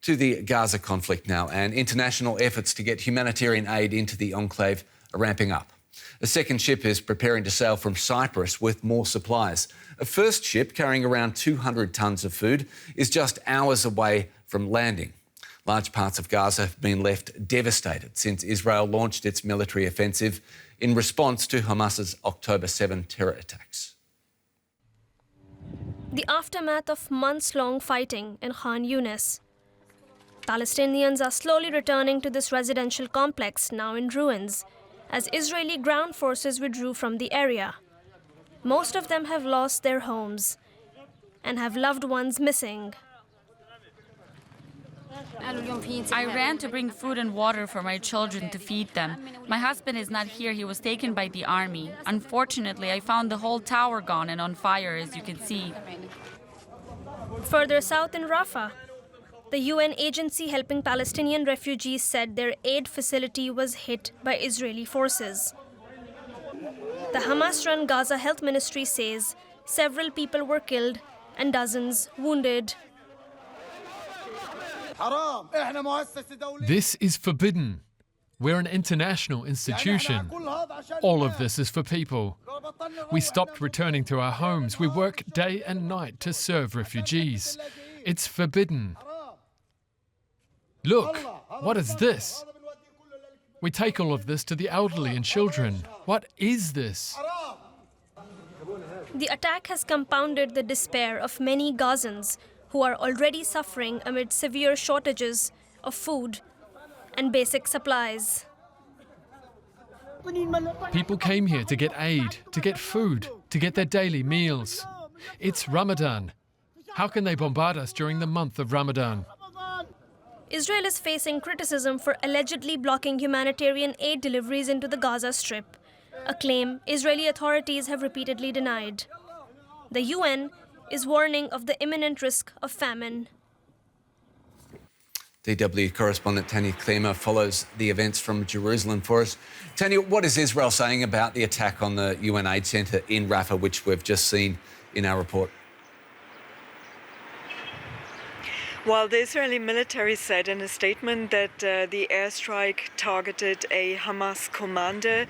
To the Gaza conflict now, and international efforts to get humanitarian aid into the enclave are ramping up. A second ship is preparing to sail from Cyprus with more supplies. A first ship carrying around 200 tonnes of food is just hours away from landing. Large parts of Gaza have been left devastated since Israel launched its military offensive in response to Hamas's October 7 terror attacks. The aftermath of months-long fighting in Khan Younis. Palestinians are slowly returning to this residential complex, now in ruins, as Israeli ground forces withdrew from the area. Most of them have lost their homes and have loved ones missing. I ran to bring food and water for my children to feed them. My husband is not here. He was taken by the army. Unfortunately, I found the whole tower gone and on fire, as you can see. Further south in Rafah, the UN agency helping Palestinian refugees said their aid facility was hit by Israeli forces. The Hamas-run Gaza Health Ministry says several people were killed and dozens wounded. This is forbidden. We're an international institution. All of this is for people. We stopped returning to our homes. We work day and night to serve refugees. It's forbidden. Look, what is this? We take all of this to the elderly and children. What is this? The attack has compounded the despair of many Gazans who are already suffering amid severe shortages of food and basic supplies. People came here to get aid, to get food, to get their daily meals. It's Ramadan. How can they bombard us during the month of Ramadan? Israel is facing criticism for allegedly blocking humanitarian aid deliveries into the Gaza Strip, a claim Israeli authorities have repeatedly denied. The UN is warning of the imminent risk of famine. DW correspondent Tanya Klima follows the events from Jerusalem for us. Tanya, what is Israel saying about the attack on the UN aid centre in Rafah, which we've just seen in our report? Well, the Israeli military said in a statement that the airstrike targeted a Hamas commander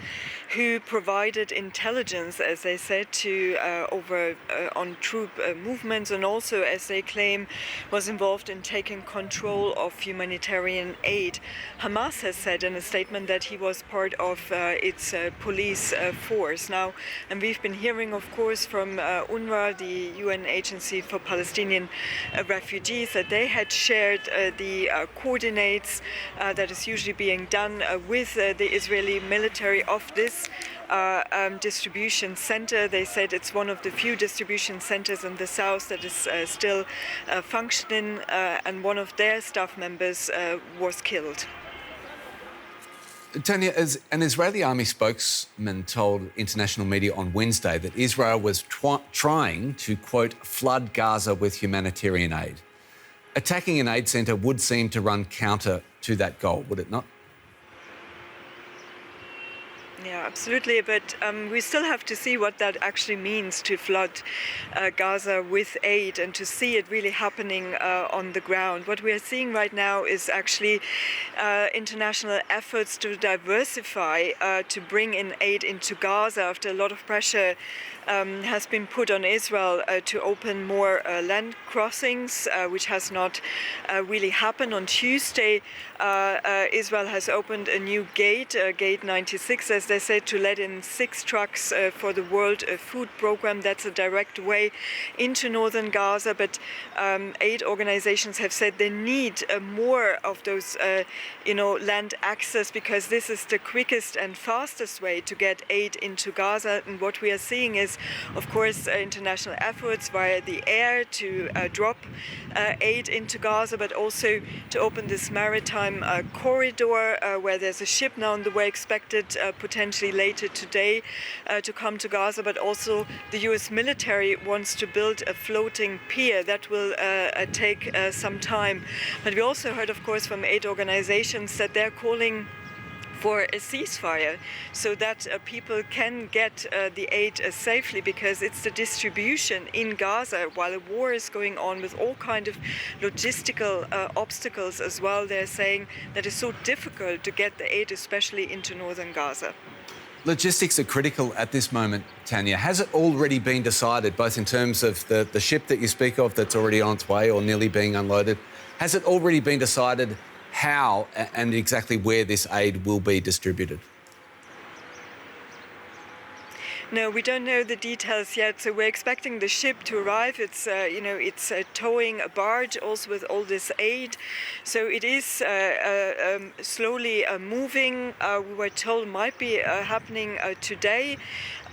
who provided intelligence, as they said, to on troop movements, and also, as they claim, was involved in taking control of humanitarian aid. Hamas has said in a statement that he was part of its police force. Now, and we've been hearing, of course, from UNRWA, the UN Agency for Palestinian Refugees, that they had shared the coordinates that is usually being done with the Israeli military of this distribution center. They said it's one of the few distribution centers in the south that is still functioning, and one of their staff members was killed. Tanya, as an Israeli army spokesman told international media on Wednesday that Israel was trying to, quote, flood Gaza with humanitarian aid. Attacking an aid centre would seem to run counter to that goal, would it not? Yeah, absolutely. But we still have to see what that actually means to flood Gaza with aid and to see it really happening on the ground. What we are seeing right now is actually international efforts to diversify, to bring in aid into Gaza after a lot of pressure has been put on Israel to open more land crossings, which has not really happened. On Tuesday, Israel has opened a new gate, Gate 96, as they said, to let in 6 trucks for the World Food Programme. That's a direct way into northern Gaza, but aid organizations have said they need more of those, land access, because this is the quickest and fastest way to get aid into Gaza. And what we are seeing is, of course, international efforts via the air to drop aid into Gaza, but also to open this maritime corridor where there's a ship now on the way, expected potentially later today to come to Gaza. But also the US military wants to build a floating pier. That will take some time. But we also heard, of course, from aid organizations that they're calling for a ceasefire so that people can get the aid safely, because it's the distribution in Gaza while a war is going on with all kind of logistical obstacles as well. They're saying that it's so difficult to get the aid, especially into northern Gaza. Logistics are critical at this moment, Tanya. Has it already been decided, both in terms of the ship that you speak of that's already on its way or nearly being unloaded, has it already been decided how and exactly where this aid will be distributed? No, we don't know the details yet. So we're expecting the ship to arrive. It's towing a barge also with all this aid. So it is slowly moving. We were told might be happening today.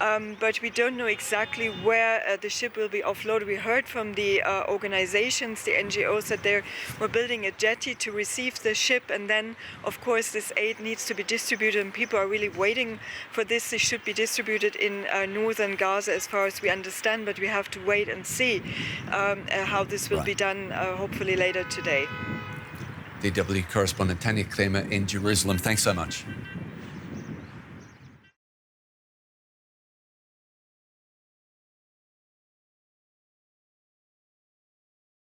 But we don't know exactly where the ship will be offloaded. We heard from the organizations, the NGOs, that they were building a jetty to receive the ship, and then, of course, this aid needs to be distributed, and people are really waiting for this. It should be distributed in northern Gaza, as far as we understand, but we have to wait and see how this will be done, hopefully later today. DW correspondent Tanya Klima in Jerusalem. Thanks so much.